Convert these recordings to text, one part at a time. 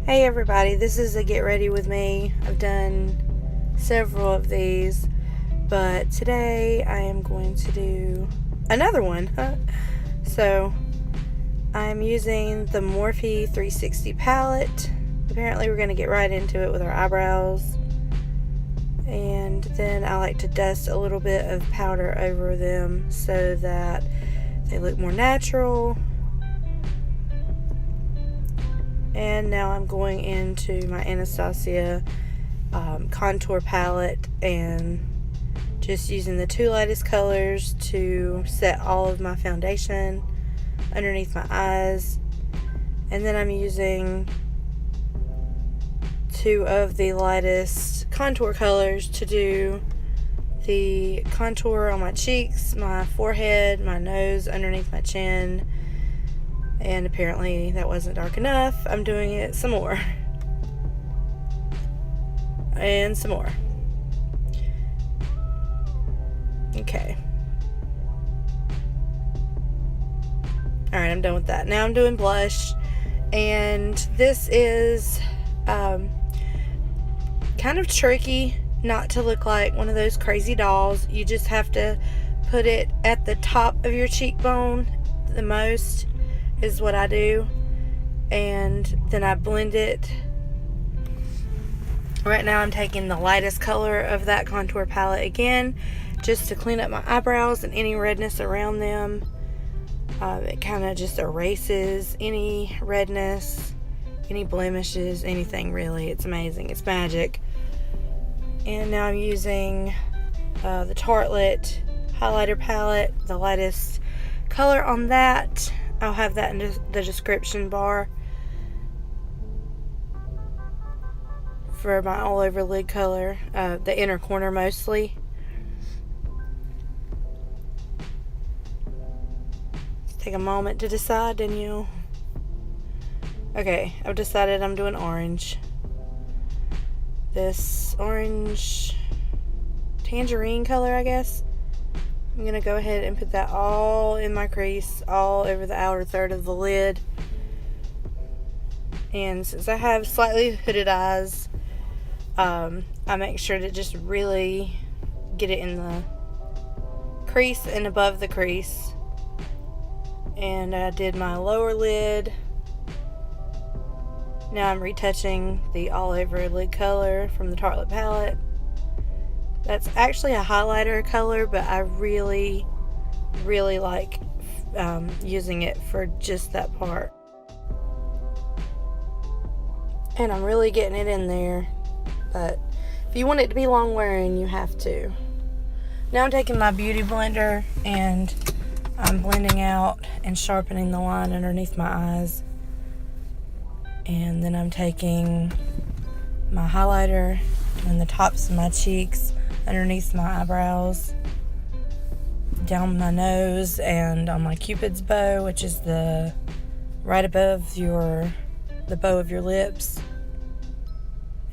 Hey everybody, this is a Get Ready With Me. I've done several of these, but today I am going to do another one. So, I'm using the Morphe 360 palette. Apparently we're going to get right into it with our eyebrows. And then I like to dust a little bit of powder over them so that they look more natural. And now I'm going into my Anastasia contour palette and just using the two lightest colors to set all of my foundation underneath my eyes. And then I'm using two of the lightest contour colors to do the contour on my cheeks, my forehead, my nose, underneath my chin. And apparently that wasn't dark enough. I'm doing it some more. And some more. Okay. Alright, I'm done with that. Now I'm doing blush. And this is kind of tricky not to look like one of those crazy dolls. You just have to put it at the top of your cheekbone the most. Is what I do, and then I blend it. Right now I'm taking the lightest color of that contour palette again, just to clean up my eyebrows and any redness around them. It kind of just erases any redness, any blemishes, anything really. It's amazing. It's magic. And now I'm using the Tarte highlighter palette, the lightest color on that. I'll have that in the description bar for my all over lid color, the inner corner mostly. Let's take a moment to decide, didn't you? Okay, I've decided I'm doing orange. This orange tangerine color, I guess. I'm going to go ahead and put that all in my crease, all over the outer third of the lid. And since I have slightly hooded eyes, I make sure to just really get it in the crease and above the crease. And I did my lower lid. Now I'm retouching the all over lid color from the Tarte palette. That's actually a highlighter color, but I really, really like using it for just that part. And I'm really getting it in there, but if you want it to be long wearing, you have to. Now I'm taking my beauty blender and I'm blending out and sharpening the line underneath my eyes. And then I'm taking my highlighter and the tops of my cheeks, underneath my eyebrows, down my nose, and on my Cupid's bow, which is the right above the bow of your lips.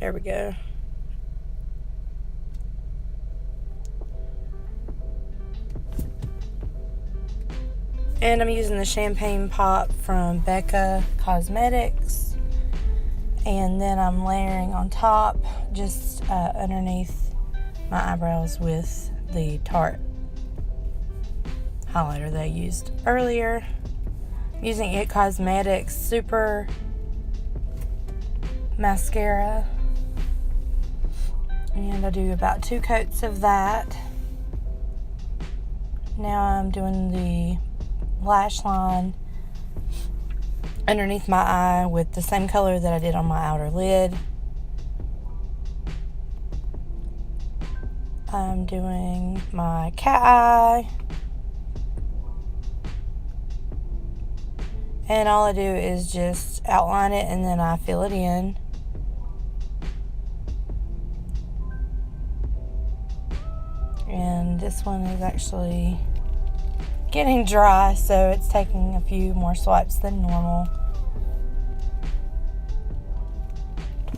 There we go. And I'm using the Champagne Pop from Becca Cosmetics. And then I'm layering on top, just underneath my eyebrows with the Tarte highlighter that I used earlier. I'm using It Cosmetics Super Mascara. And I do about 2 coats of that. Now I'm doing the lash line underneath my eye with the same color that I did on my outer lid. I'm doing my cat eye. And all I do is just outline it and then I fill it in. And this one is actually getting dry, so it's taking a few more swipes than normal.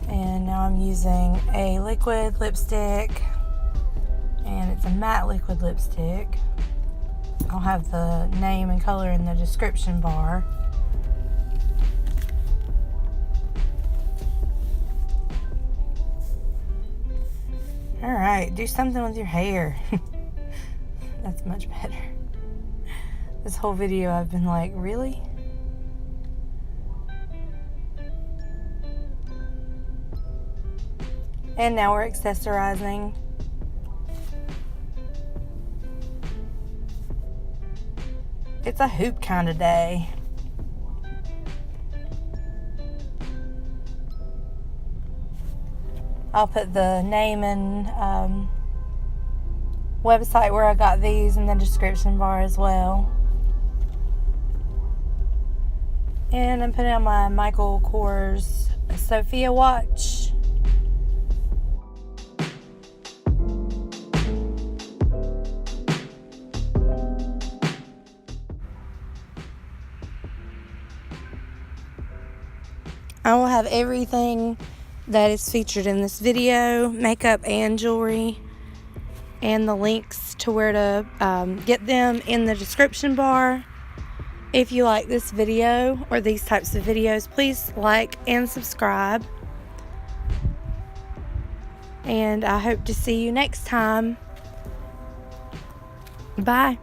And now I'm using a liquid lipstick. And it's a matte liquid lipstick. I'll have the name and color in the description bar. Alright, do something with your hair. That's much better. This whole video I've been like, really? And now we're accessorizing. It's a hoop kind of day. I'll put the name and website where I got these in the description bar as well. And I'm putting on my Michael Kors Sophia watch. I will have everything that is featured in this video, makeup and jewelry, and the links to where to get them in the description bar. If you like this video or these types of videos, please like and subscribe. And I hope to see you next time. Bye.